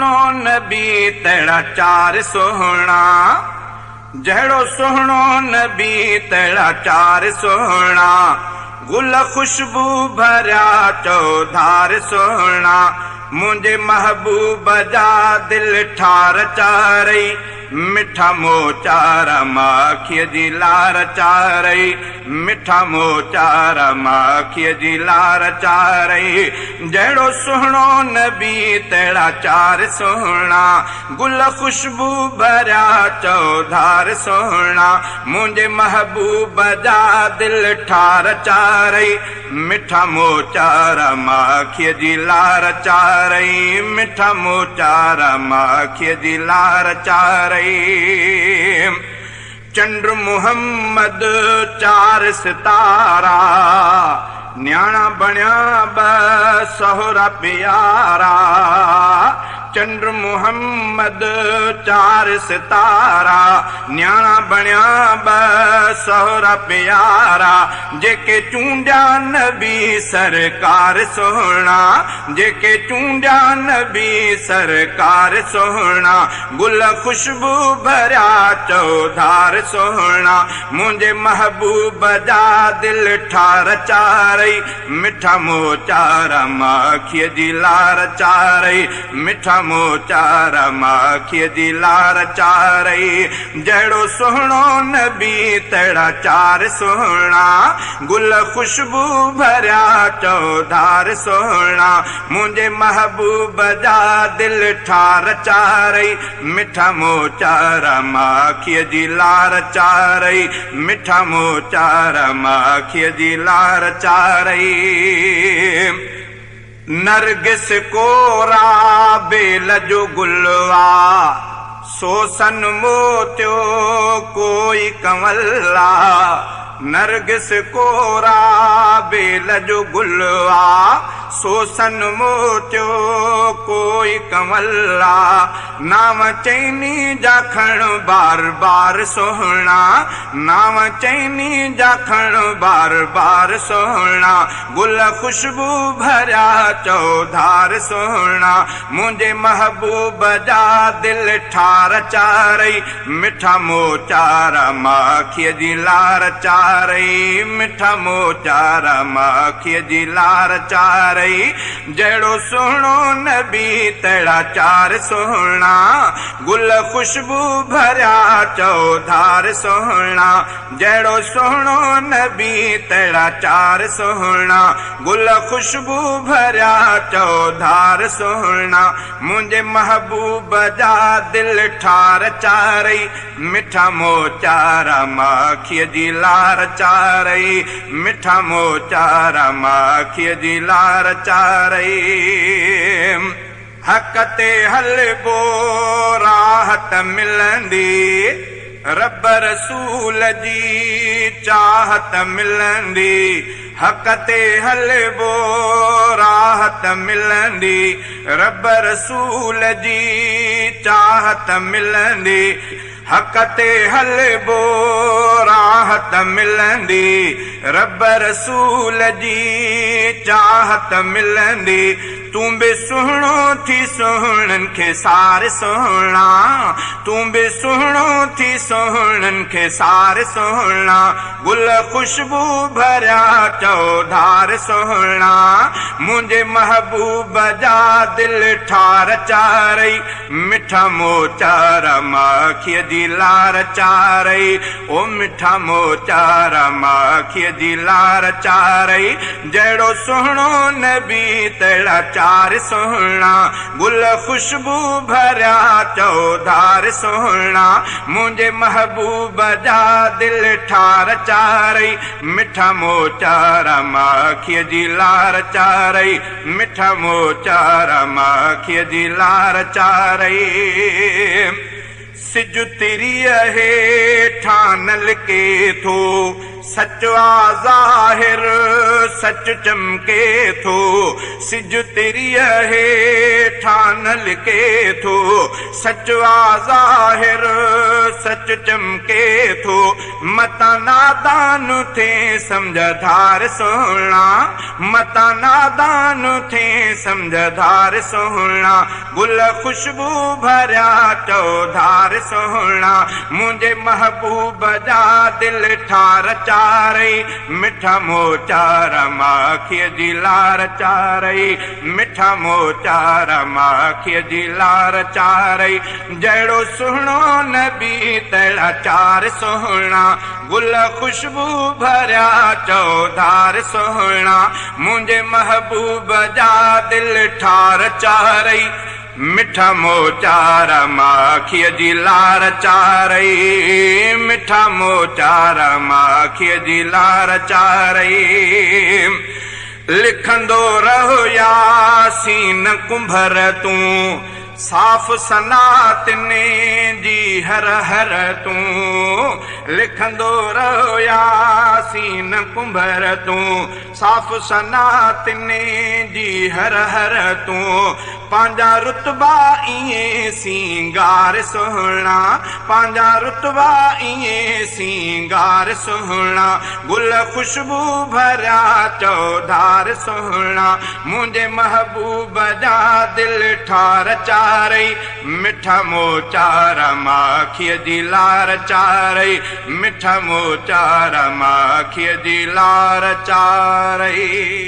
सुहणो नबी तेरा चार सोहना, जहिड़ो सुहणो नबी तेरा चार सोहना, गुल खुशबू भरिया चौधार सोहना, मुंहिंजे महबूब जा दिल ठार चारई, मिठा मोचार माखीअ जी लार चारई, मिठा मोचार माखीअ जी लार चारई, जहिड़ो सुहिणो नबी तहिड़ा चार सोहणा, गुल खुशबू भरिया चौधार सोहणा, मुंहिंजे महबूब जा दिल ठार चारई, मिठा मोचार माखीअ जी लार चारई, मिठा मोचार माखीअ जी लार चारई। चंद्र मुहम्मद चार सितारा, न्याणा बणिया ब सोहरा प्यारा, चंद्र मुहम्मद चार सितारा, न्याणा बणिया ब सोहरा प्यारा, जेके चूंडिया नबी सरकार सोहणा, जेके चूंडिया नबी सरकार सोहणा, गुल खुशबू भरिया चौधार सोहणा, मुंहिंजे महबूब जा दिल ठार चारई, मिठा मोचार माखीअ जी लार चारई, मिठा मोचार माखीअ जी लार चारई, जहिड़ो सुहिणो नबी तहिड़ा चार सोहणा, गुल खुशबू भरिया चौधार सोहणा, मुंहिंजे महबूब जा दिल ठार चारई, मिठा मोचार माखीअ जी लार चारई, मिठा मोचार माखीअ जी लार चारई। नरगिस कोरा बेल जो गुलवा, सोसन मोतियो कोई कंवला, नरगिस कोरा बेल जो गुलवा, सोसन मोतियो कोई कंवला, नाम चैनी जाखण बार बार सोहणा, नाम चैनी जाखण बार बार सोहणा, गुल खुशबू भरिया चौधार सोहणा, मुंहिंजे महबूब जा दिल ठार चारई, मिठा मोचार माखीअ जी लार चारई, मिठा मोचार माखीअ जी लार चारई, जहिड़ो सुहिणो नबी तहिड़ा चार सोहणा, गुल खुशबू भरिया चौधार सोहणा, जहिड़ो सुहिणो नबी तहिड़ा चार सोहणा, गुल खुशबू भरिया चौधार सोहणा, मुंहिंजे महबूब जा दिल ठार चारई, मिठा मोचार माखीअ जी लार चारई, मिठा मोचार माखीअ जी लार चारई। हक़ ते हलबो राहत मिलंदी, रब रसूल जी चाहत मिलंदी, हक़ ते हलबो राहत मिलंदी, रब रसूल जी चाहत मिलंदी, हक़ ते हलबो राहत मिलंदी, रब रसूल जी चाहत मिलंदी, तूं बि सुहिणो थी सुहिणनि खे सार सोहणा, तूं बि सुहिणो थी सुहिणनि खे सार सोहणा, गुल खुशबू भरिया चौधार सोहणा, मुंहिंजे महबूब जा दिल ठार चारई, मिठा मोचार माखीअ जी लार चारई, ओ मिठा मोचार माखीअ जी लार चारई, जहिड़ो सुहिणो नबी तहिड़ा चार सोहणा, गुल खुशबू भरिया चौधार सोहणा, मुंहिंजे महबूब जा दिल ठार चारई, मिठा मोचार माखीअ जी लार चारई, मिठा मोचार माखीअ जी लार चारई। सिज तिरीअ हेठां नलके थो, सच आ ज़ाहिर सच चमके थो सिज तिरीअ हेठां न लिके थो सच आ ज़ाहिर सच चमके थो मता नादान थे समझदार सोहणा मता नादान थे समझदार सोहणा गुल खुशबू भरिया चौधार सोहणा मुंहिंजे महबूब जा दिल ठार चारई मिठा मोचार माखीअ जी लार चारई मिठा मोचार माखीअ जी लार चारई जहिड़ो सुहिणो नबी तहिड़ा चार सोहणा गुल खुशबू भरिया चौधार सोहणा मुंहिंजे महबूब जा दिल ठार चारई मिठा मोचार माखीअ जी लार चारई मिठा मोचार माखीअ जी लार चारई लिखंदो रहो यासीन कुंभर तूं साफ़ सनातने जी हर हर तूं लिखंदो रहो यासीन कुंभर तूं साफ़ सनातने जी हर हर तूं पंहिंजा रुतबा ईअं सिंगार सोहणा पंहिंजा रुतबा ईअं सिंगार सोहणा गुल खुशबू भरिया चौधार सोहणा मुंहिंजे महबूब जा दिल ठार चारई मिठा मोचार माखीअ जी लार चारई मिठा मोचार माखीअ जी लार चारई।